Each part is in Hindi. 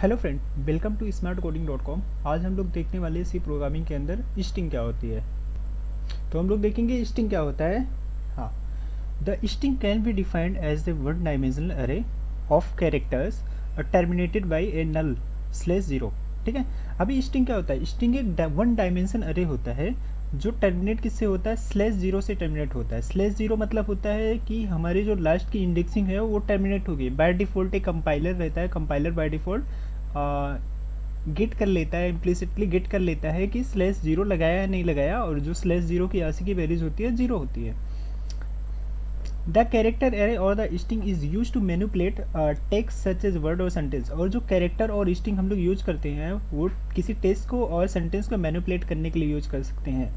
Hello friend, welcome to smartcoding.com। आज हम लोग देखने वाले सी प्रोग्रामिंग के अंदर स्ट्रिंग क्या होती है। तो हम लोग देखेंगे स्ट्रिंग क्या होता है। हाँ, the string can be defined as the one dimensional array of characters terminated by a null slash zero. ठीक है, अभी स्ट्रिंग क्या होता है। स्ट्रिंग एक वन डायमेंशन अरे होता है जो टर्मिनेट किससे होता है, स्लेस जीरो से टर्मिनेट होता है। स्लेस जीरो मतलब होता है कि हमारी जो लास्ट की इंडेक्सिंग है वो टर्मिनेट होगी। बाय डिफ़ॉल्ट एक कंपाइलर रहता है, कंपाइलर बाय डिफ़ॉल्ट गेट कर लेता है, इम्प्लिसिटली गेट कर लेता है कि स्लेस जीरो लगाया या नहीं लगाया, और जो स्लेस जीरो की आशी की वैल्यूज होती है जीरो होती है। द कैरेक्टर एरे और the string is use to manipulate text such as word और सेंटेंस। और जो कैरेक्टर और स्ट्रिंग हम लोग यूज करते हैं वो किसी टेक्स्ट को और सेंटेंस को मैनिपुलेट करने के लिए यूज कर सकते हैं।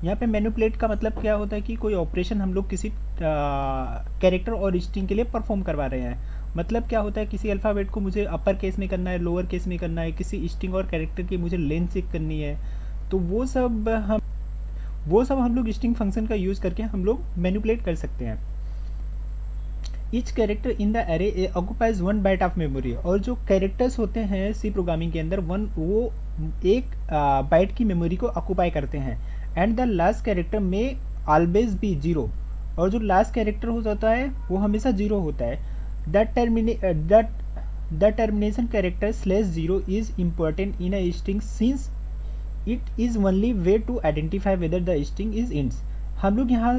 यहाँ पे मैनिपुलेट का मतलब क्या होता है कि कोई ऑपरेशन हम लोग किसी कैरेक्टर और स्ट्रिंग के लिए परफॉर्म करवा रहे हैं। मतलब क्या होता है, किसी अल्फ़ाबेट को मुझे अपर केस में करना है, लोअर केस में करना है, किसी स्ट्रिंग और कैरेक्टर की मुझे लेंथ चेक करनी है, तो वो सब हम लोग स्ट्रिंग फंक्शन का यूज़ करके हम लोग मैनिपुलेट कर सकते हैं। Each character in the array occupies one byte of memory. और जो कैरेक्टर्स होते हैं सी प्रोग्रामिंग के अंदर वो एक बाइट की मेमोरी को ऑक्यूपाई करते हैं। एंड द लास्ट कैरेक्टर में ऑलवेज बी जीरो। और जो लास्ट कैरेक्टर हो जाता है वो हमेशा जीरो होता है। The termination character slash zero is important in a string since it is only way to identify whether the string is ends. हम लोग यहाँ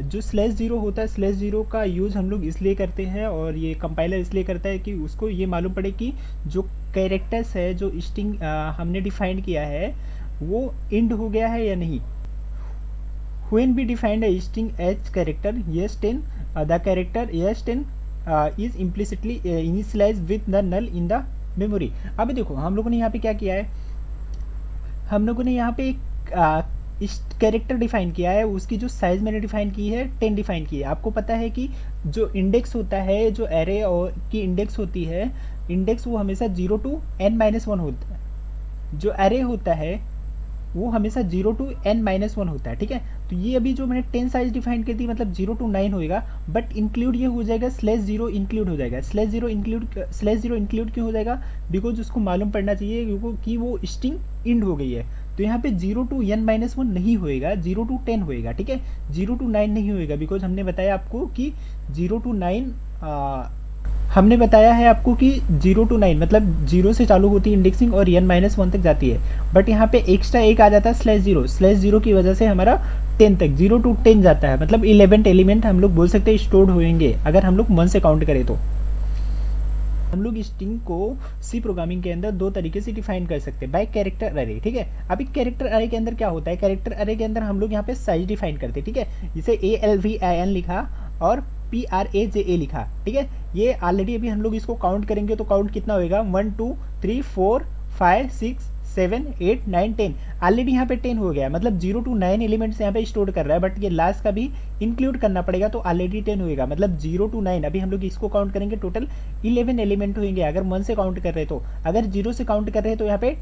जो स्लेस जीरो होता है, स्लेस जीरो का यूज़ हम लोग इसलिए करते हैं और ये कंपाइलर इसलिए करता है कि उसको ये मालूम पड़े कि जो कैरेक्टर्स है, जो स्ट्रिंग हमने डिफाइन किया है वो इंड हो गया है या नहीं। When we defined a string as character yes10, the character yes10 is implicitly initialized with the null in the memory। अभी देखो हम लोगों ने यहाँ पे क्या किया है, हम लोगों ने यहाँ पे एक कैरेक्टर डिफाइन किया है, उसकी जो साइज मैंने डिफाइन की है 10 डिफाइन की है। आपको पता है कि जो इंडेक्स होता है, जो एरे और की इंडेक्स होती है, इंडेक्स वो हमेशा 0 to n-1 होता है। जो एरे होता है वो हमेशा 0 to n-1 होता है। ठीक है, तो ये अभी जो मैंने 10 साइज डिफाइन कर दी मतलब 0 to 9 होएगा, बट इंक्लूड ये हो जाएगा स्लेस जीरो इंक्लूड हो जाएगा। स्लेस जीरो इंक्लूड क्यों हो जाएगा, बिकॉज उसको मालूम पड़ना चाहिए कि वो स्ट्रिंग इंड हो गई है। तो यहाँ पे 0 to n-1 नहीं होएगा, 0 to 10 होएगा। ठीक है, 0 to 9 नहीं होएगा, बिकॉज हमने बताया आपको कि 0 to 9 हमने बताया है आपको कि 0 to 9 मतलब 0 से चालू होती है इंडेक्सिंग और n-1 तक जाती है। बट यहाँ पे एक्स्ट्रा एक आ जाता है स्लेस जीरो की वजह से हमारा 10 तक 0 to 10 जाता है। मतलब 11 एलिमेंट हम लोग बोल सकते हैं स्टोर्ड होंगे अगर हम लोग 1 से काउंट करें तो। हम लोग स्ट्रिंग को सी प्रोग्रामिंग के अंदर दो तरीके से डिफाइन कर सकते हैं, बाय कैरेक्टर अरे। ठीक है, अभी कैरेक्टर अरे के अंदर क्या होता है, कैरेक्टर अरे के अंदर हम लोग यहाँ पे साइज डिफाइन करते हैं। ठीक है, जिसे ALVIN लिखा और PRAJA लिखा। ठीक है, ये ऑलरेडी अभी हम लोग इसको काउंट करेंगे तो काउंट कितना होएगा 1 2 3 4 5 6 7 8 9 10। ऑलरेडी यहाँ पे 10 हो गया, मतलब 0 to 9 एलिमेंट्स यहाँ पे स्टोर कर रहा है, बट ये लास्ट का भी इंक्लूड करना पड़ेगा तो ऑलरेडी 10 होएगा। मतलब 0 to 9 अभी हम लोग इसको काउंट करेंगे, टोटल 11 एलिमेंट होंगे अगर 1 से काउंट कर रहे तो। अगर 0 से काउंट कर रहे हैं तो यहाँ पे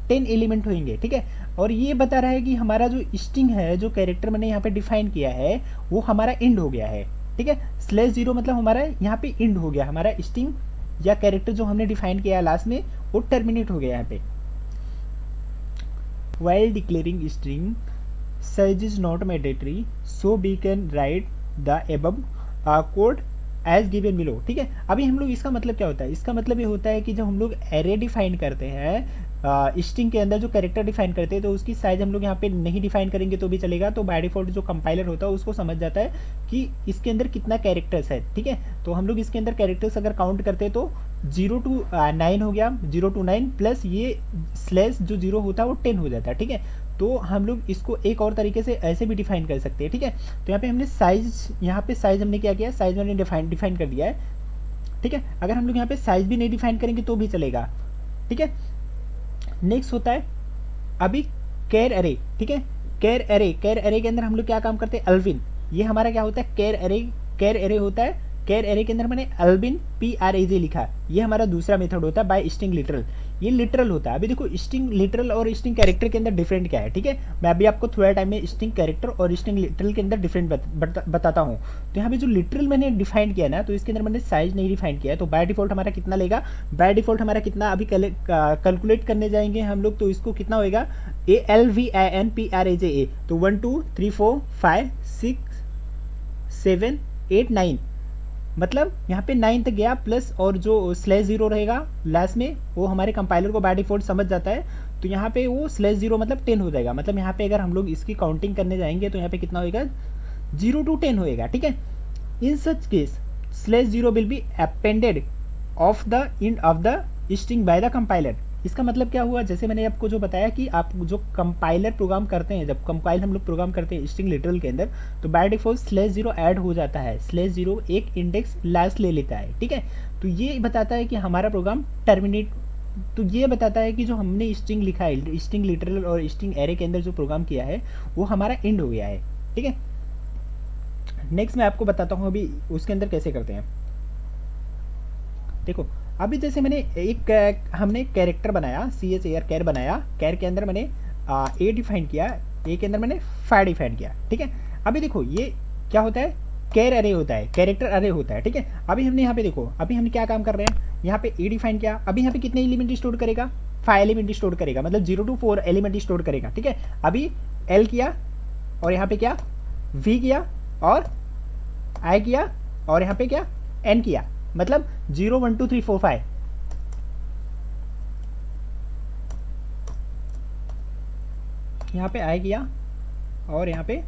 10 एलिमेंट होंगे। ठीक है, और ये बता रहा है कि हमारा जो स्ट्रिंग है, जो कैरेक्टर मैंने यहाँ पे डिफाइन किया है वो हमारा इंड हो गया है। ठीक है, स्लेस जीरो मतलब हमारा यहाँ पे इंड हो गया, हमारा स्ट्रिंग या कैरेक्टर जो हमने डिफाइन किया लास्ट में वो टर्मिनेट हो गया यहाँ पे। While declaring string, size is not mandatory, so we can write the above code as given below। ठीक है, अभी हम लोग इसका मतलब क्या होता है, इसका मतलब ये होता है कि जब हम लोग एरे डिफाइन करते हैं स्ट्रिंग के अंदर जो कैरेक्टर डिफाइन करते हैं तो उसकी साइज हम लोग यहाँ पे नहीं डिफाइन करेंगे तो भी चलेगा। तो बाय डिफॉल्ट जो कंपाइलर होता है उसको समझ जाता है कि इसके अंदर कितना कैरेक्टर्स है। ठीक है, तो हम लोग इसके अंदर कैरेक्टर्स अगर काउंट करते हैं तो 0 to 9 हो गया, 0 to 9 प्लस ये स्लेस जो 0 होता है वो 10 हो जाता है। ठीक है, तो हम लोग इसको एक और तरीके से ऐसे भी डिफाइन कर सकते हैं। ठीक है, तो यहाँ पे हमने साइज, यहाँ पे साइज हमने क्या किया, साइज हमने डिफाइन कर दिया है। ठीक है, अगर हम लोग यहाँ पे साइज भी नहीं डिफाइन करेंगे तो भी चलेगा। ठीक है, नेक्स्ट होता है अभी कैर अरे। ठीक है, कैर अरे के अंदर हम लोग क्या काम करते हैं, अल्विन। ये हमारा क्या होता है, कैर अरे होता है कैर एरे के अंदर मैंने अल्बिन PRAJ लिखा, ये हमारा दूसरा मेथड होता है बाय स्ट्रिंग लिटरल, ये लिटरल होता है। अभी देखो स्ट्रिंग लिटरल और स्ट्रिंग कैरेक्टर के अंदर डिफरेंट क्या है, ठीक है, मैं अभी आपको थोड़ा टाइम में स्ट्रिंग कैरेक्टर और स्ट्रिंग लिटरल के अंदर डिफरेंट बताता हूँ। तो यहाँ पे जो लिटरल मैंने डिफाइन किया ना, तो इसके अंदर मैंने साइज नहीं डिफाइन किया है, तो बाय डिफॉल्ट हमारा कितना लेगा, बाय डिफॉल्ट हमारा कितना अभी कैलकुलेट करने जाएंगे हम लोग, तो इसको कितना होएगा ALVINPRAJA, तो 1 2 3 4 5 6 7 8 9, मतलब यहाँ पे 9 तक गया, प्लस और जो /0 रहेगा लास्ट में वो हमारे कंपाइलर को बाय डिफॉल्ट समझ जाता है, तो यहाँ पे वो /0 मतलब 10 हो जाएगा। मतलब यहाँ पे अगर हम लोग इसकी काउंटिंग करने जाएंगे तो यहाँ पे कितना होएगा 0 to 10 होएगा, ठीक है। In such case /0 will be appended of the end of the string by the compiler. इसका मतलब क्या हुआ, जैसे मैंने आपको जो बताया कि आप जो कंपाइलर प्रोग्राम करते हैं, जब कंपाइल हम लोग प्रोग्राम करते हैं स्ट्रिंग लिटरल के अंदर, तो बाय डिफॉल्ट /0 ऐड हो जाता है, /0 एक इंडेक्स लास्ट ले लेता है, ठीक है। तो ये बताता है कि हमारा प्रोग्राम टर्मिनेट, तो ये बताता है कि जो हमने स्ट्रिंग लिखा है स्ट्रिंग लिटरल और स्ट्रिंग एरे के अंदर जो प्रोग्राम किया है वो हमारा एंड हो गया है, ठीक है। नेक्स्ट मैं आपको बताता हूँ अभी उसके अंदर कैसे करते हैं। देखो अभी जैसे मैंने हमने कैरेक्टर बनाया, CHAR कैर बनाया, कैर के अंदर मैंने A डिफाइन किया, A के अंदर मैंने 5 डिफाइन किया, ठीक है। अभी देखो ये क्या होता है, कैर अरे होता है, कैरेक्टर अरे होता है, ठीक है। अभी हमने यहाँ पे देखो, अभी हम क्या काम कर रहे हैं, यहाँ पे A डिफाइन किया, अभी यहाँ पे कितने एलिमेंट स्टोर करेगा, 5 एलिमेंट स्टोर करेगा, मतलब 0 to 4 एलिमेंट स्टोर करेगा, ठीक है। अभी L किया और यहाँ पे क्या V किया और I किया और यहाँ पे क्या N किया, मतलब 0 1 2 3 4 5, यहाँ पे I किया और यहाँ पे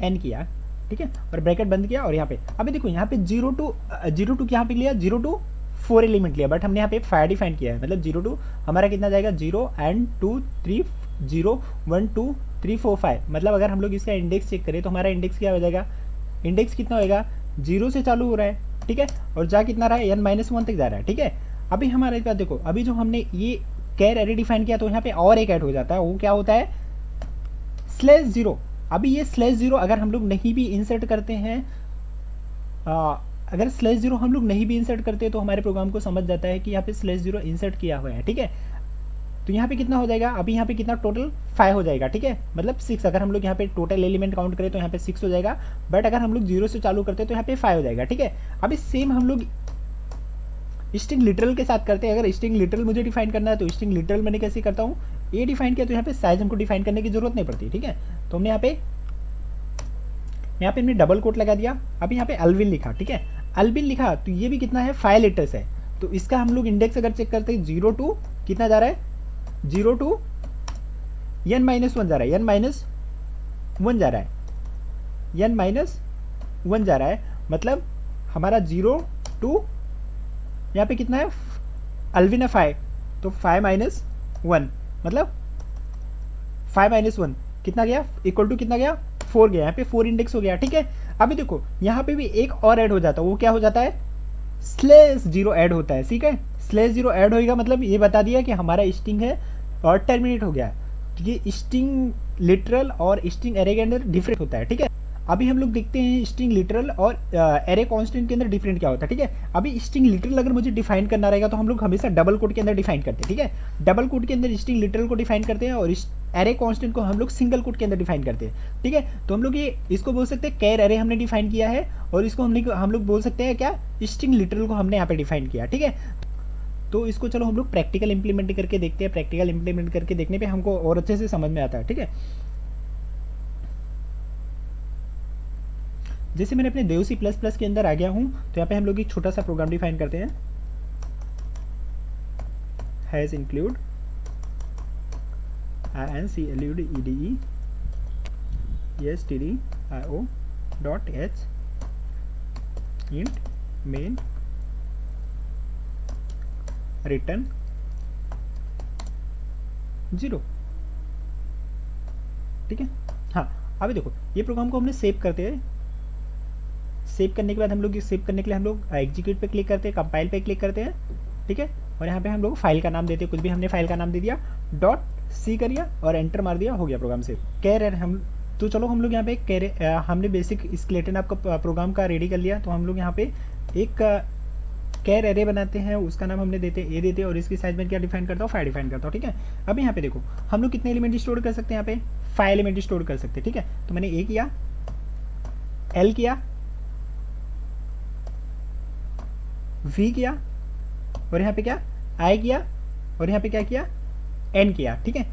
N किया, ठीक है, और ब्रैकेट बंद किया और यहाँ पे अभी देखो यहाँ पे 0 to यहाँ पे लिया 0 to 4 एलिमेंट लिया, बट हमने यहाँ पे 5 डिफाइन किया है, मतलब 0 to हमारा कितना जाएगा 0 and 2 3 0 1 2 3 4 5, मतलब अगर हम लोग इसका इंडेक्स चेक करें तो हमारा इंडेक्स क्या हो जाएगा, इंडेक्स कितना होएगा 0 से चालू हो रहा है, ठीक है, और जा कितना रहा है n-1 तक जा रहा है, ठीक है। अभी हमारे पास देखो, अभी जो हमने ये कैर एरे डिफाइन किया तो यहाँ पे और एक ऐड हो जाता है, वो क्या होता है /0। अभी ये /0 अगर हम लोग नहीं भी इंसर्ट करते हैं, अगर /0 हम लोग नहीं भी इंसर्ट करते तो हमारे प्रोग्राम को समझ जाता है कि यहाँ पे /0 इंसर्ट किया हुआ है, ठीक है। तो यहाँ पे कितना हो जाएगा, अभी यहाँ पे कितना टोटल 5 हो जाएगा, ठीक है, मतलब 6, अगर हम लोग यहाँ पे टोटल एलिमेंट काउंट करें तो यहाँ पे 6 हो जाएगा, बट अगर हम लोग 0 से चालू करते हैं तो यहाँ पे 5 हो जाएगा, ठीक है। अभी सेम हम लोग स्ट्रिंग लिटरल के साथ करते हैं। अगर स्ट्रिंग लिटरल मुझे डिफाइन करना है तो स्ट्रिंग लिटरल मैंने कैसे करता हूँ, A डिफाइन किया तो यहाँ पे साइज हमको डिफाइन करने की जरूरत नहीं पड़ती, ठीक है। तो हमने यहाँ पे हमने डबल कोट लगा दिया, अभी यहाँ पे अल्विन लिखा, ठीक है, अल्विन लिखा तो ये भी कितना है 5 लेटर्स है, तो इसका हम लोग इंडेक्स अगर चेक करते हैं 0 to कितना जा रहा है 0 to n-1 जा रहा है, n-1 जा रहा है, n-1 जा रहा है, मतलब हमारा 0 to यहाँ पे कितना है अल्विन है 5, तो 5-1 मतलब 5-1 कितना गया, इक्वल टू कितना गया 4 गया, यहाँ पे 4 इंडेक्स हो गया, ठीक है। अभी देखो यहाँ पे भी एक और ऐड हो जाता है, वो क्या हो जाता है /0 ऐड होता है, ठीक है। /0 ऐड होएगा मतलब ये बता दिया कि हमारा स्ट्रिंग है और टर्मिनेट हो गया, तो ये स्ट्रिंग लिटरल और स्ट्रिंग एरे के अंदर डिफरेंट होता है, ठीक है। अभी हम लोग देखते हैं स्ट्रिंग लिटरल और एरे कांस्टेंट के अंदर डिफरेंट क्या होता है, ठीक है। अभी स्ट्रिंग लिटरल अगर मुझे डिफाइन करना रहेगा तो हम लोग हमेशा डबल कोट के अंदर डिफाइन करते हैं, ठीक है। डबल कोट के अंदर स्ट्रिंग लिटरल को डिफाइन करते हैं और एरे कांस्टेंट को हम लोग सिंगल कोट के अंदर डिफाइन करते हैं, ठीक है। तो हम लोग ये इसको बोल सकते हैं कैर एरे हमने डिफाइन किया है, और इसको हम लोग बोल सकते हैं क्या स्ट्रिंग लिटरल को हमने यहाँ पे डिफाइन किया, ठीक है। तो इसको चलो हम लोग प्रैक्टिकल इंप्लीमेंट करके देखते हैं, प्रैक्टिकल इंप्लीमेंट करके देखने पे हमको और अच्छे से समझ में आता है, ठीक है। जैसे मैंने अपने देवसी ++ के अंदर आ गया हूँ, तो यहाँ पे हम लोग एक छोटा सा प्रोग्राम डिफाइन करते हैं, has include include stdio.h int main return 0, ठीक है। हाँ अभी देखो ये प्रोग्राम को हमने सेव करते हैं, सेव करने के बाद हम लोग सेव करने के लिए हम लोग एग्जीक्यूट पे क्लिक करते हैं, कंपाइल पे क्लिक करते हैं, ठीक है, और यहाँ पे हम लोग फाइल का नाम देते हैं, कुछ भी हमने फाइल का नाम दे दिया, .c कर दिया और एंटर मार दिया, हो गया प्रोग्राम सेव। कैर एरे हम तो चलो हम लोग यहाँ पे हमने बेसिक स्केलेटन आपका प्रोग्राम का रेडी कर लिया। तो हम लोग यहाँ पे एक कैर एरे बनाते हैं, उसका नाम हमने देते ए देते हैं, और इसकी साइज में क्या डिफाइन करता हूँ, 5 डिफाइन करता हूँ। ठीक है, अब यहाँ पे देखो हम लोग कितने एलिमेंट स्टोर कर सकते हैं, यहाँ पे 5 एलिमेंट स्टोर कर सकते हैं। ठीक है, तो मैंने ए किया, एल किया, वी किया, और यहाँ पे क्या आई किया, और यहाँ पे क्या किया, एन किया। ठीक है,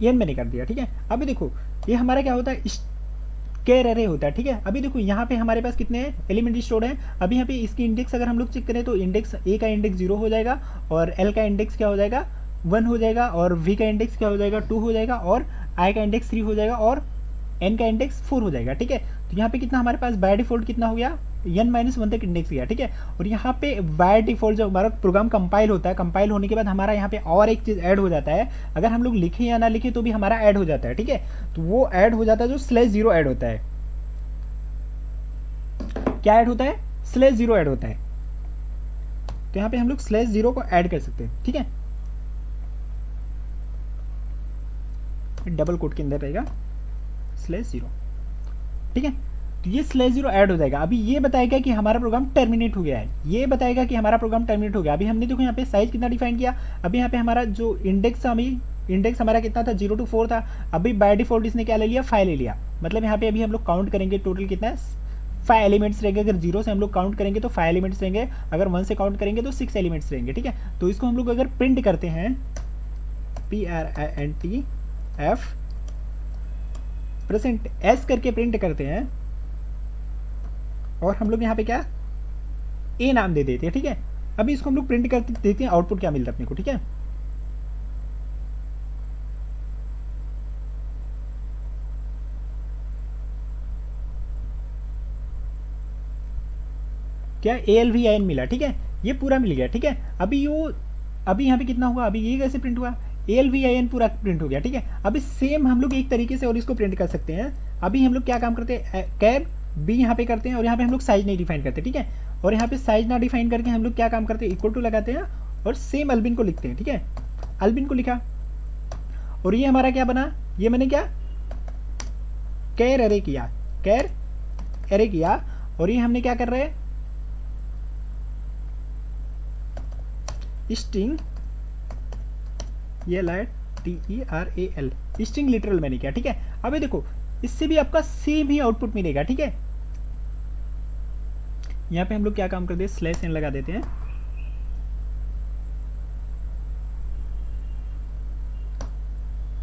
एन मैंने कर दिया। ठीक है, अभी देखो ये हमारा क्या होता है, स्क्वायर एरे होता है। ठीक है, अभी देखो यहाँ पे हमारे पास कितने एलिमेंट स्टोर हैं। अभी यहाँ पे इसकी इंडेक्स अगर हम लोग चेक करें तो इंडेक्स ए का इंडेक्स 0 हो जाएगा, और एल का इंडेक्स क्या हो जाएगा, 1 हो जाएगा, और वी का इंडेक्स क्या हो जाएगा, 2 हो जाएगा, और आई का इंडेक्स 3 हो जाएगा, और एन का इंडेक्स 4 हो जाएगा। ठीक है, तो यहाँ पे कितना हमारे पास बाय डिफॉल्ट कितना हो गया, n-1 तक इंडेक्स गया। ठीक है, और यहाँ पे बाय डिफॉल्ट जब हमारा प्रोग्राम कंपाइल होता है, कंपाइल होने के बाद हमारा यहाँ पे और एक चीज़ ऐड हो जाता है, अगर हम लोग लिखें या ना लिखें तो भी हमारा ऐड हो जाता है। ठीक है, तो वो ऐड हो जाता है जो /0 ऐड होता है। क्या ऐड होता है, /0 ऐड होता है। तो यहाँ पे हम लोग /0 को ऐड कर सकते हैं। ठीक है, डबल कोट के अंदर रहेगा /0। ठीक है, तो ये /0 ऐड हो जाएगा। अभी ये बताएगा कि हमारा प्रोग्राम टर्मिनेट हो गया है, ये बताएगा कि हमारा प्रोग्राम टर्मिनेट हो गया। अभी हमने देखो यहाँ पे साइज कितना डिफाइन किया, अभी यहाँ पे हमारा जो इंडेक्स था, अभी इंडेक्स हमारा कितना था, 0 to 4 था। अभी बाय डिफॉल्ट इसने क्या ले लिया, 5 ले लिया। मतलब यहाँ पे अभी हम लोग काउंट करेंगे टोटल कितना है, 5 एलिमेंट्स रहेंगे। अगर 0 से हम लोग काउंट करेंगे तो 5 एलिमेंट्स रहेंगे, अगर 1 से काउंट करेंगे तो 6 एलिमेंट्स रहेंगे। ठीक है, तो इसको हम लोग अगर प्रिंट करते हैं, printf प्रेजेंट एस करके प्रिंट करते हैं, और हम लोग यहाँ पे क्या ए नाम दे देते हैं। ठीक है, अभी इसको हम लोग प्रिंट करते देखते हैं आउटपुट क्या मिलता है अपने को। ठीक है, क्या ALVIN मिला। ठीक है, ये पूरा मिल गया। ठीक है, अभी यहाँ पे कितना हुआ, अभी ये कैसे प्रिंट हुआ, ALVIN पूरा प्रिंट हो गया। ठीक है, अभी सेम हम लोग एक तरीके से और इसको प्रिंट कर सकते हैं। अभी हम लोग क्या काम करते हैं, कैर बी यहाँ पे करते हैं, और यहाँ पे हम लोग साइज नहीं डिफाइन करते। ठीक है, और यहाँ पे साइज ना डिफाइन करके हम लोग क्या काम करते हैं, इक्वल टू लगाते हैं, और सेम अल्बिन को लिखते हैं। ठीक है, अल्बिन को लिखा, और ये हमारा क्या बना, ये मैंने क्या कैर एरे किया, कैर एरे किया, और ये हमने क्या कर रहे हैं, स्ट्रिंग, ये लाइट TERAL, स्ट्रिंग लिटरल मैंने किया। ठीक है, अभी देखो इससे भी आपका सेम ही आउटपुट मिलेगा। ठीक है, यहाँ पे हम लोग क्या काम करते हैं, /n लगा देते हैं।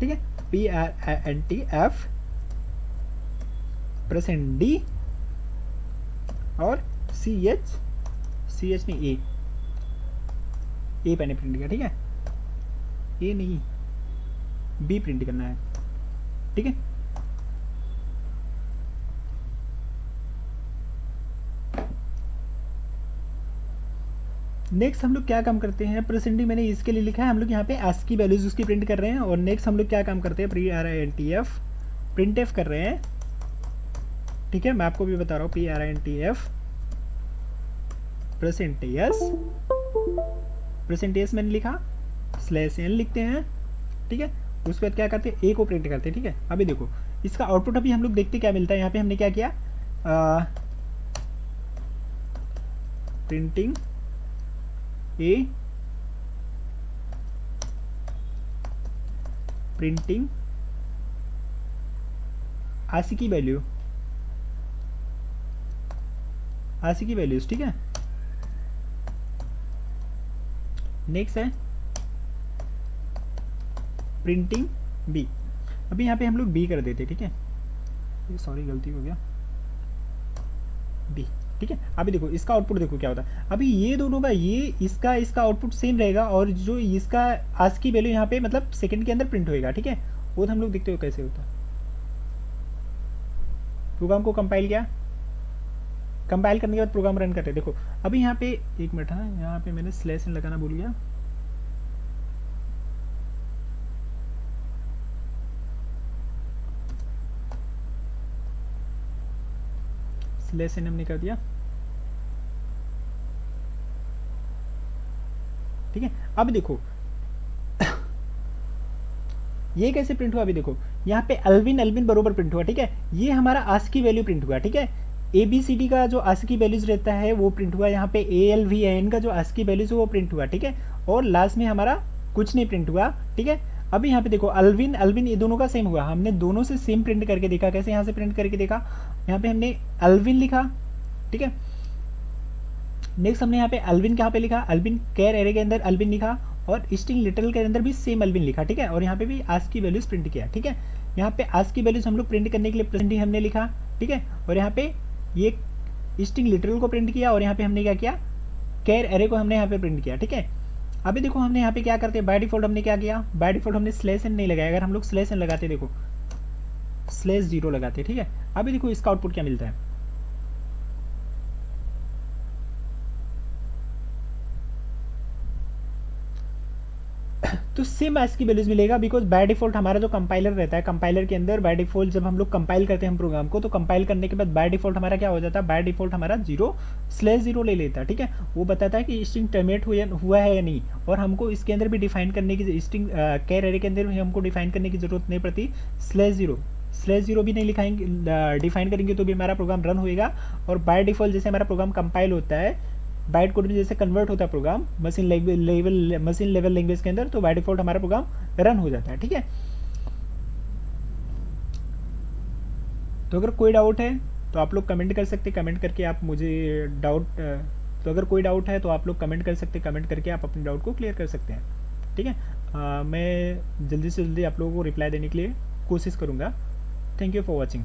ठीक है, printf %d और ch नहीं ए मैंने प्रिंट किया। ठीक है, ए नहीं बी प्रिंट करना है। ठीक है, नेक्स्ट हम लोग क्या काम करते हैं, प्रेजेंटली मैंने इसके लिए लिखा है, हम लोग यहाँ पे ASCII वैल्यूज उसकी प्रिंट कर रहे हैं। और नेक्स्ट हम लोग क्या काम करते हैं, printf printf कर रहे हैं। ठीक है, मैं आपको भी बता रहा हूँ, printf %s मैंने लिखा, /n लिखते हैं। ठीक है, उसके बाद क्या करते हैं, ए को प्रिंट करते हैं। ठीक है, अभी देखो इसका आउटपुट अभी हम लोग देखते क्या मिलता है। यहाँ पे हमने क्या किया, printing A, printing ASCII value, ASCII values. ठीक है, नेक्स्ट है प्रिंटिंग बी, अभी यहाँ पे हम लोग बी कर देते। ठीक है, ये सॉरी गलती हो गया, बी। ठीक है, अभी देखो इसका आउटपुट देखो क्या होता है। अभी ये दोनों का, ये इसका आउटपुट सेम रहेगा, और जो इसका ASCII वैल्यू यहाँ पे मतलब सेकंड के अंदर प्रिंट होएगा। ठीक है, वो तो हम लोग देखते हो कैसे होता है। प्रोग्राम को कंपाइल किया, कंपाइल करने के बाद प्रोग्राम रन करते हैं। देखो अभी यहाँ पे एक मिनट, हाँ यहाँ पे मैंने /n लगाना भूल गया। /n हमने कर दिया। ठीक है, अब देखो ये कैसे प्रिंट हुआ, अभी देखो यहाँ पे अल्विन अल्विन बरोबर प्रिंट हुआ, ठीक है। ये हमारा आस्की वैल्यू प्रिंट हुआ, ठीक है। ए बी सी डी का जो आस्की वैल्यूज रहता है वो प्रिंट हुआ, यहाँ पे ए एल वी एन का जो आस्की वैल्यूज है वो प्रिंट हुआ, ठीक है। और लास्ट में हमारा कुछ नहीं प्रिंट हुआ, ठीक है। अब यहाँ पे देखो अल्विन अल्विन ये दोनों का सेम हुआ, हमने दोनों से सेम प्रिंट करके देखा। कैसे, यहाँ से प्रिंट करके देखा, यहाँ पे हमने अल्विन लिखा, ठीक है। नेक्स्ट हमने यहाँ पे अल्विन कहाँ पे लिखा, अल्विन केयर एरे के अंदर अल्विन लिखा, और स्ट्रिंग लिटरल के अंदर भी सेम अल्विन लिखा, ठीक है। और यहाँ पे भी आज की वैल्यूज प्रिंट किया, ठीक है। यहाँ पे आज की वैल्यूज हम लोग प्रिंट करने के लिए प्रेजेंट हमने लिखा, ठीक है। और यहाँ पे ये स्ट्रिंग लिटरल को प्रिंट किया, और यहाँ पे हमने क्या किया, केयर एरे को हमने यहाँ पे प्रिंट किया, ठीक है। अभी देखो हमने यहाँ पे क्या करते हैं, बाय डिफॉल्ट हमने क्या किया, बाय डिफॉल्ट हमने स्लैश एन नहीं लगाया। अगर हम लोग स्लैश एन लगाते, देखो स्लैश 0 लगाते, ठीक है। अभी देखो इसका आउटपुट क्या मिलता है, तो सेम एस की वैल्यूज मिलेगा, बिकॉज बाय डिफॉल्ट हमारा जो कंपाइलर रहता है, कंपाइलर के अंदर बाय डिफॉल्ट जब हम लोग कंपाइल करते हैं हम प्रोग्राम को, तो कंपाइल करने के बाद बाय डिफॉल्ट हमारा क्या हो जाता है, बाय डिफॉल्ट हमारा 0/0 ले लेता है, ठीक है। वो बताता है कि स्ट्रिंग टर्मिनेट हुआ है या नहीं, और हमको इसके अंदर भी डिफाइन करने की, स्ट्रिंग कैर एरे के अंदर भी हमको डिफाइन करने की जरूरत नहीं पड़ती। /0 भी नहीं लिखाएंगे, डिफाइन करेंगे तो भी हमारा प्रोग्राम रन होएगा। और बाय डिफॉल्ट जैसे हमारा प्रोग्राम कंपाइल होता है, बाइट कोड में जैसे कन्वर्ट होता है प्रोग्राम मशीन लेवल लैंग्वेज के अंदर, तो बाय डिफॉल्ट हमारा प्रोग्राम रन हो जाता है, ठीक है। तो अगर कोई डाउट है तो आप लोग कमेंट कर सकते, कमेंट करके आप मुझे डाउट, तो अगर कोई डाउट है तो आप लोग कमेंट कर सकते, कमेंट करके आप अपने डाउट को क्लियर कर सकते हैं, ठीक है। मैं जल्दी से जल्दी आप लोगों को रिप्लाई देने के लिए कोशिश करूँगा। Thank you for watching.